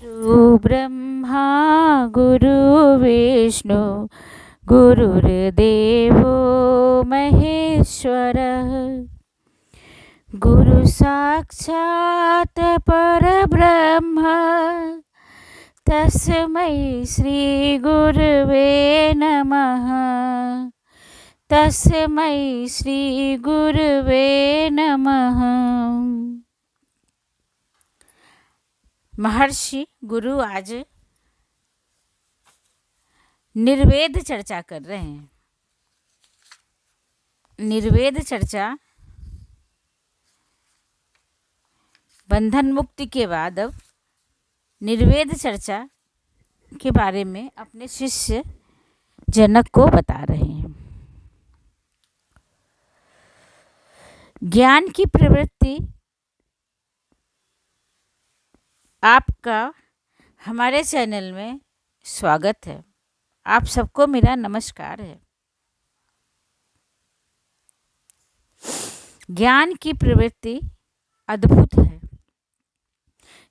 गुरु ब्रह्मा गुरु विष्णु गुरुर्देवो महेश्वरः गुरु साक्षात् परब्रह्म तस्मै श्री गुरुवे नमः। तस्मै श्री गुरुवे नमः। महर्षि गुरु आज निर्वेद चर्चा कर रहे हैं। निर्वेद चर्चा बंधन मुक्ति के बाद अब निर्वेद चर्चा के बारे में अपने शिष्य जनक को बता रहे हैं। ज्ञान की प्रवृत्ति आपका हमारे चैनल में स्वागत है। आप सबको मेरा नमस्कार है। ज्ञान की प्रवृत्ति अद्भुत है।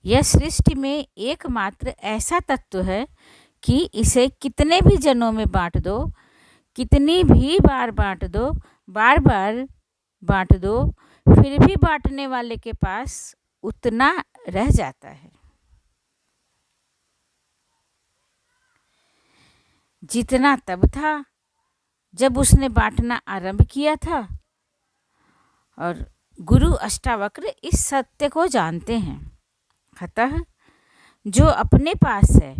यह सृष्टि में एकमात्र ऐसा तत्व है कि इसे कितने भी जनों में बांट दो, कितनी भी बार बांट दो, बार बार बांट दो, फिर भी बांटने वाले के पास उतना रह जाता है जितना तब था जब उसने बांटना आरंभ किया था। और गुरु अष्टावक्र इस सत्य को जानते हैं। अतः जो अपने पास है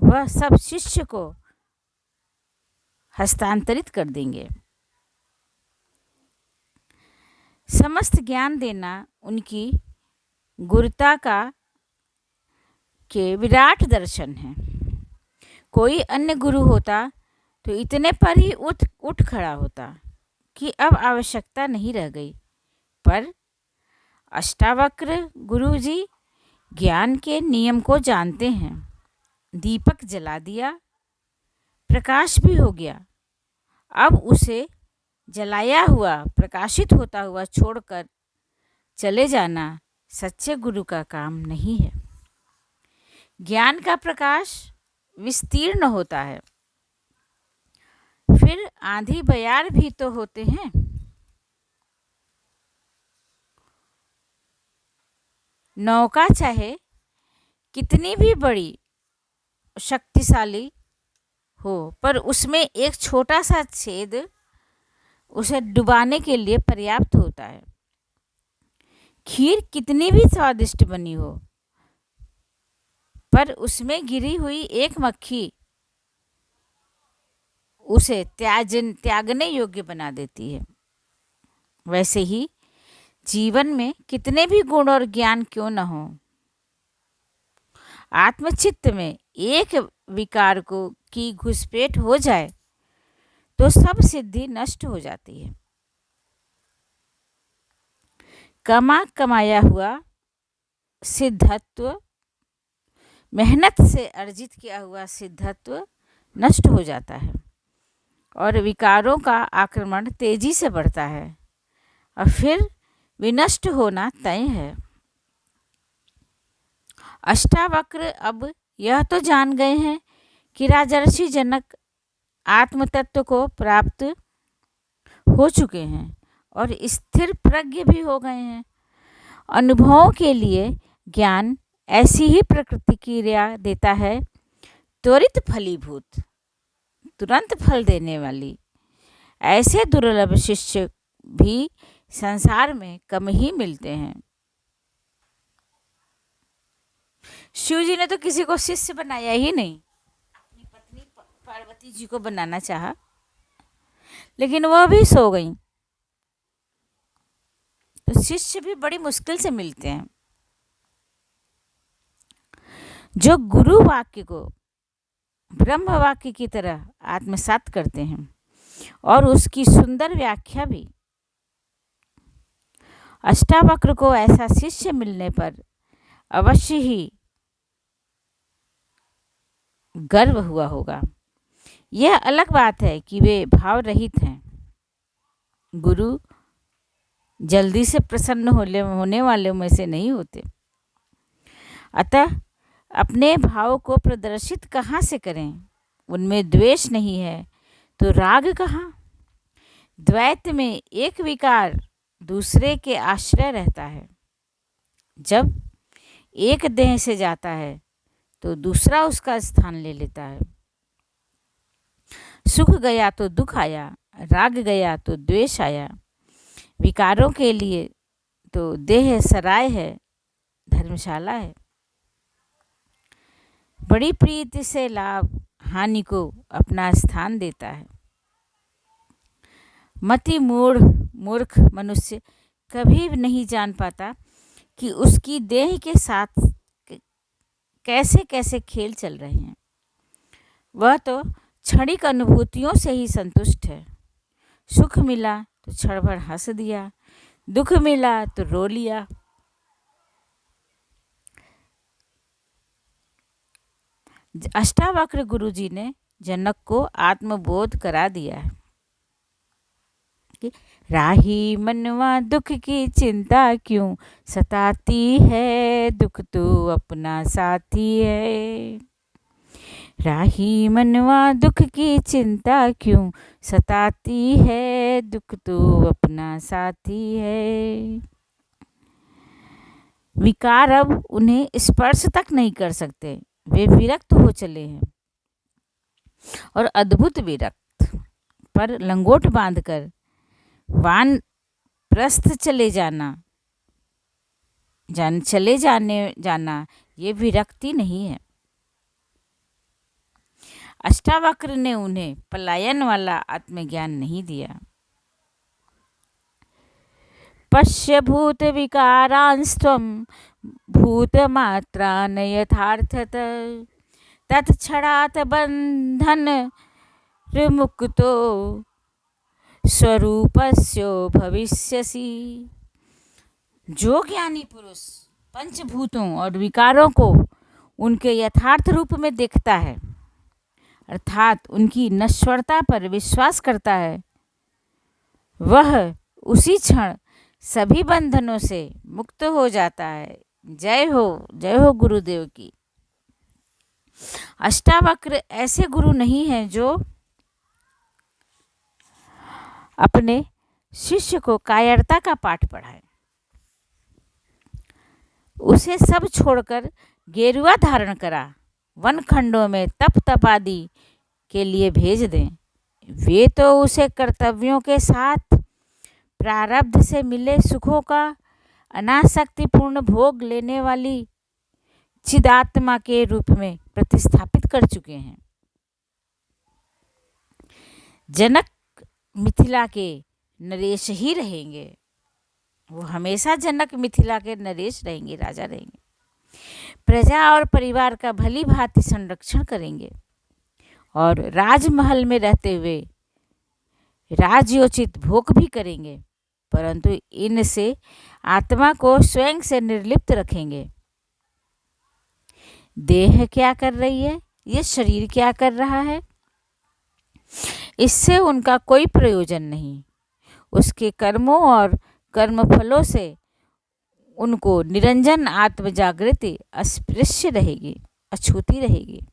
वह सब शिष्य को हस्तांतरित कर देंगे। समस्त ज्ञान देना उनकी गुरुता का के विराट दर्शन है। कोई अन्य गुरु होता तो इतने पर ही उठ खड़ा होता कि अब आवश्यकता नहीं रह गई, पर अष्टावक्र गुरु जी ज्ञान के नियम को जानते हैं। दीपक जला दिया, प्रकाश भी हो गया। अब उसे जलाया हुआ, प्रकाशित होता हुआ छोड़कर चले जाना सच्चे गुरु का काम नहीं है। ज्ञान का प्रकाश विस्तीर्ण होता है, फिर आंधी बयार भी तो होते हैं। नौका चाहे कितनी भी बड़ी शक्तिशाली हो, पर उसमें एक छोटा सा छेद उसे डुबाने के लिए पर्याप्त होता है। खीर कितनी भी स्वादिष्ट बनी हो, पर उसमें गिरी हुई एक मक्खी उसे त्यागने योग्य बना देती है। वैसे ही जीवन में कितने भी गुण और ज्ञान क्यों न हो, आत्मचित्त में एक विकार को की घुसपैठ हो जाए तो सब सिद्धि नष्ट हो जाती है। कमाया हुआ सिद्धत्व, मेहनत से अर्जित किया हुआ सिद्धत्व नष्ट हो जाता है और विकारों का आक्रमण तेजी से बढ़ता है और फिर विनष्ट होना तय है। अष्टावक्र अब यह तो जान गए हैं कि राजर्षि जनक आत्मतत्व को प्राप्त हो चुके हैं और स्थिर प्रज्ञ भी हो गए हैं। अनुभवों के लिए ज्ञान ऐसी ही प्रतिक्रिया देता है, त्वरित फलीभूत, तुरंत फल देने वाली। ऐसे दुर्लभ शिष्य भी संसार में कम ही मिलते हैं। शिव जी ने तो किसी को शिष्य बनाया ही नहीं। अपनी पत्नी पार्वती जी को बनाना चाहा, लेकिन वह भी सो गई। तो शिष्य भी बड़ी मुश्किल से मिलते हैं। जो गुरु वाक्य को ब्रह्म वाक्य की तरह आत्मसात करते हैं और उसकी सुंदर व्याख्या भी। अष्टावक्र को ऐसा शिष्य मिलने पर अवश्य ही गर्व हुआ होगा। यह अलग बात है कि वे भाव रहित हैं। गुरु जल्दी से प्रसन्न होने वालों में से नहीं होते। अतः अपने भाव को प्रदर्शित कहाँ से करें? उनमें द्वेष नहीं है तो राग कहाँ? द्वैत में एक विकार दूसरे के आश्रय रहता है। जब एक देह से जाता है तो दूसरा उसका स्थान ले लेता है। सुख गया तो दुख आया, राग गया तो द्वेष आया। विकारों के लिए तो देह सराय है, धर्मशाला है। बड़ी प्रीति से लाभ हानि को अपना स्थान देता है। मति मूर्ख मनुष्य कभी नहीं जान पाता कि उसकी देह के साथ कैसे कैसे खेल चल रहे हैं। वह तो क्षणिक अनुभूतियों से ही संतुष्ट है। सुख मिला तो क्षण भर हंस दिया, दुख मिला तो रो लिया। अष्टावक्र गुरु जी ने जनक को आत्मबोध करा दिया है कि राही मनवा दुख की चिंता क्यों सताती है, दुख तो अपना साथी है। राही मनवा दुख की चिंता क्यों सताती है, दुख तो अपना साथी है। विकार अब उन्हें स्पर्श तक नहीं कर सकते, वे विरक्त हो चले हैं। और अद्भुत विरक्त पर लंगोट बांधकर वान प्रस्थ चले जाना ये विरक्ति नहीं है। अष्टावक्र ने उन्हें पलायन वाला आत्मज्ञान नहीं दिया। पश्य भूत विकारांस्त्वं भूतमात्रान् यथार्थत तत्क्षणात् बंधन मुक्तो स्वरूपस्यो भविष्यसि। जो ज्ञानी पुरुष पंचभूतों और विकारों को उनके यथार्थ रूप में देखता है, अर्थात उनकी नश्वरता पर विश्वास करता है, वह उसी क्षण सभी बंधनों से मुक्त हो जाता है। जय हो गुरुदेव की। अष्टावक्र ऐसे गुरु नहीं हैं जो अपने शिष्य को कायरता का पाठ पढ़ाए, उसे सब छोड़कर गेरुआ धारण करा वन खंडों में तप तपादि के लिए भेज दें। वे तो उसे कर्तव्यों के साथ प्रारब्ध से मिले सुखों का अनासक्तिपूर्ण भोग लेने वाली चिदात्मा के रूप में प्रतिस्थापित कर चुके हैं। जनक मिथिला के नरेश ही रहेंगे। वो हमेशा जनक मिथिला के नरेश रहेंगे, राजा रहेंगे। प्रजा और परिवार का भली भांति संरक्षण करेंगे और राजमहल में रहते हुए राजयोचित भोग भी करेंगे, परंतु इनसे आत्मा को स्वयं से निर्लिप्त रखेंगे। देह क्या कर रही है, ये शरीर क्या कर रहा है, इससे उनका कोई प्रयोजन नहीं। उसके कर्मों और कर्मफलों से उनको निरंजन आत्म जागृति अस्पृश्य रहेगी, अछूती रहेगी।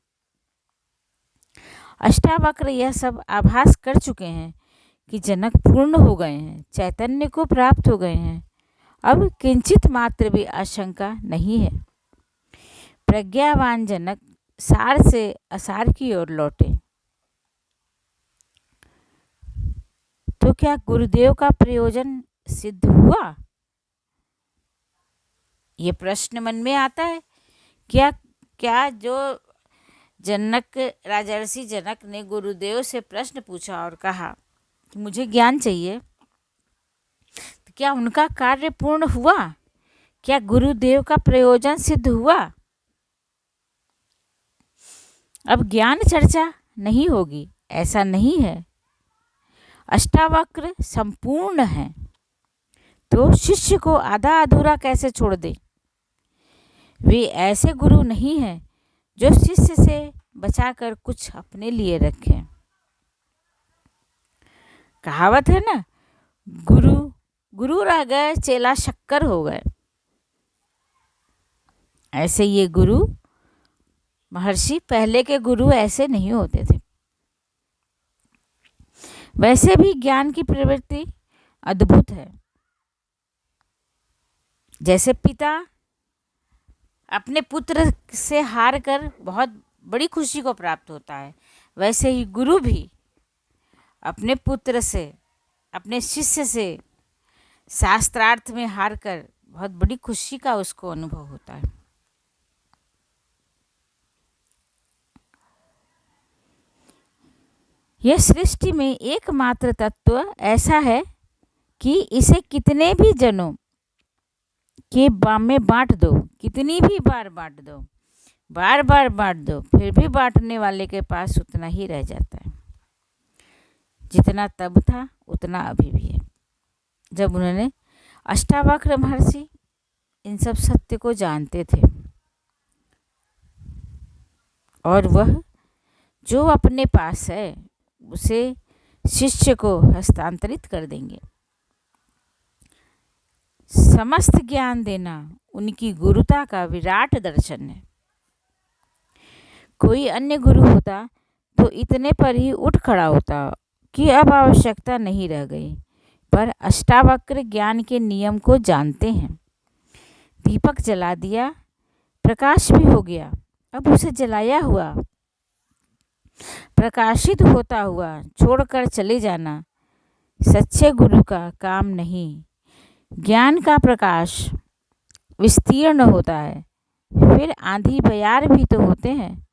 अष्टावक्र यह सब आभास कर चुके हैं कि जनक पूर्ण हो गए हैं, चैतन्य को प्राप्त हो गए हैं। अब किंचित मात्र भी आशंका नहीं है। प्रज्ञावान जनक सार से असार की ओर लौटे। तो क्या गुरुदेव का प्रयोजन सिद्ध हुआ? ये प्रश्न मन में आता है। क्या जो राजर्षि जनक ने गुरुदेव से प्रश्न पूछा और कहा कि मुझे ज्ञान चाहिए, तो क्या उनका कार्य पूर्ण हुआ? क्या गुरुदेव का प्रयोजन सिद्ध हुआ? अब ज्ञान चर्चा नहीं होगी, ऐसा नहीं है। अष्टावक्र संपूर्ण है तो शिष्य को आधा अधूरा कैसे छोड़ दे? वे ऐसे गुरु नहीं हैं जो शिष्य से बचाकर कुछ अपने लिए रखें। कहावत है ना, गुरु रह गए चेला शक्कर हो गए। ऐसे ये गुरु महर्षि, पहले के गुरु ऐसे नहीं होते थे। वैसे भी ज्ञान की प्रवृत्ति अद्भुत है। जैसे पिता अपने पुत्र से हार कर बहुत बड़ी खुशी को प्राप्त होता है, वैसे ही गुरु भी अपने पुत्र से, अपने शिष्य से शास्त्रार्थ में हार कर बहुत बड़ी खुशी का उसको अनुभव होता है। यह सृष्टि में एकमात्र तत्व ऐसा है कि इसे कितने भी जनों के में बांट दो, कितनी भी बार बांट दो, बार बार बांट दो, फिर भी बांटने वाले के पास उतना ही रह जाता है जितना तब था उतना अभी भी है। जब उन्होंने अष्टावक्र महर्षि इन सब सत्य को जानते थे और वह जो अपने पास है उसे शिष्य को हस्तांतरित कर देंगे। समस्त ज्ञान देना उनकी गुरुता का विराट दर्शन है। कोई अन्य गुरु होता तो इतने पर ही उठ खड़ा होता कि अब आवश्यकता नहीं रह गई, पर अष्टावक्र ज्ञान के नियम को जानते हैं। दीपक जला दिया, प्रकाश भी हो गया, अब उसे जलाया हुआ प्रकाशित होता हुआ छोड़कर चले जाना सच्चे गुरु का काम नहीं। ज्ञान का प्रकाश विस्तीर्ण होता है, फिर आंधी बयार भी तो होते हैं।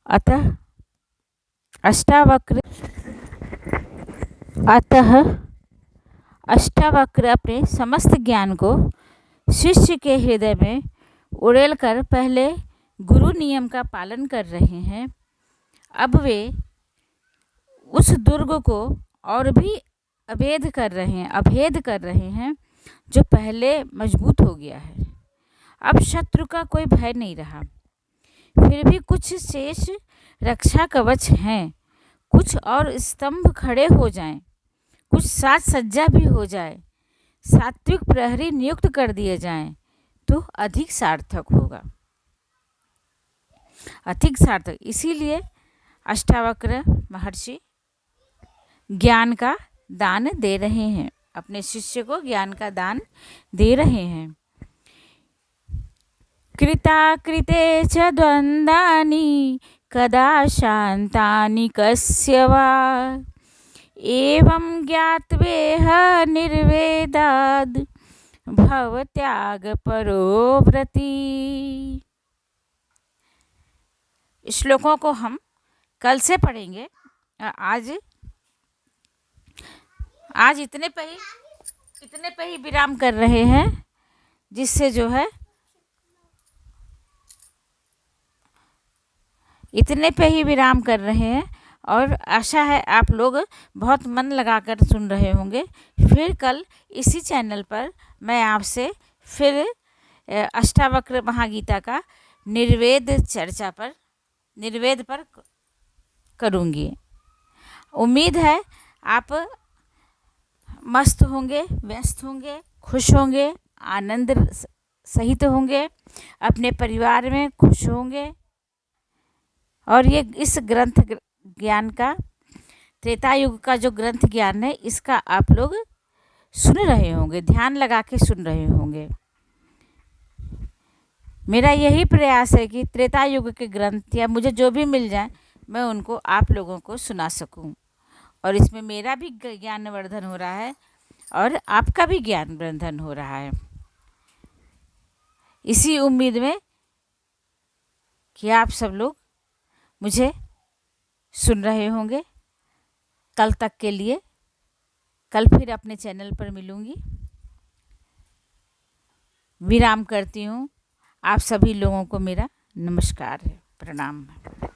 अतः अष्टावक्र अपने समस्त ज्ञान को शिष्य के हृदय में उड़ेल कर पहले गुरु नियम का पालन कर रहे हैं। अब वे उस दुर्ग को और भी अभेद कर रहे हैं जो पहले मजबूत हो गया है। अब शत्रु का कोई भय नहीं रहा। फिर भी कुछ शेष रक्षा कवच हैं, कुछ और स्तंभ खड़े हो जाएं, कुछ साज सज्जा भी हो जाए, सात्विक प्रहरी नियुक्त कर दिए जाएं तो अधिक सार्थक होगा, अधिक सार्थक। इसीलिए अष्टावक्र महर्षि ज्ञान का दान दे रहे हैं, अपने शिष्य को ज्ञान का दान दे रहे हैं। कृता कृते च द्वंद्वानि कदा शांतानि कस्य वा एवं ज्ञात्वेह निर्वेदाद् भवत्याग परो व्रती। श्लोकों को हम कल से पढ़ेंगे। आज इतने पे ही विराम कर रहे हैं, जिससे जो है इतने पे ही विराम कर रहे हैं और आशा है आप लोग बहुत मन लगाकर सुन रहे होंगे। फिर कल इसी चैनल पर मैं आपसे फिर अष्टावक्र महागीता का निर्वेद पर करूँगी। उम्मीद है आप मस्त होंगे, व्यस्त होंगे, खुश होंगे, आनंद सहित होंगे, अपने परिवार में खुश होंगे। और ये इस ग्रंथ ज्ञान का, त्रेता युग का जो ग्रंथ ज्ञान है, इसका आप लोग सुन रहे होंगे, ध्यान लगा के सुन रहे होंगे। मेरा यही प्रयास है कि त्रेता युग के ग्रंथ या मुझे जो भी मिल जाए मैं उनको आप लोगों को सुना सकूं, और इसमें मेरा भी ज्ञानवर्धन हो रहा है और आपका भी ज्ञानवर्धन हो रहा है। इसी उम्मीद में कि आप सब लोग मुझे सुन रहे होंगे। कल तक के लिए, कल फिर अपने चैनल पर मिलूँगी। विराम करती हूँ। आप सभी लोगों को मेरा नमस्कार है, प्रणाम है।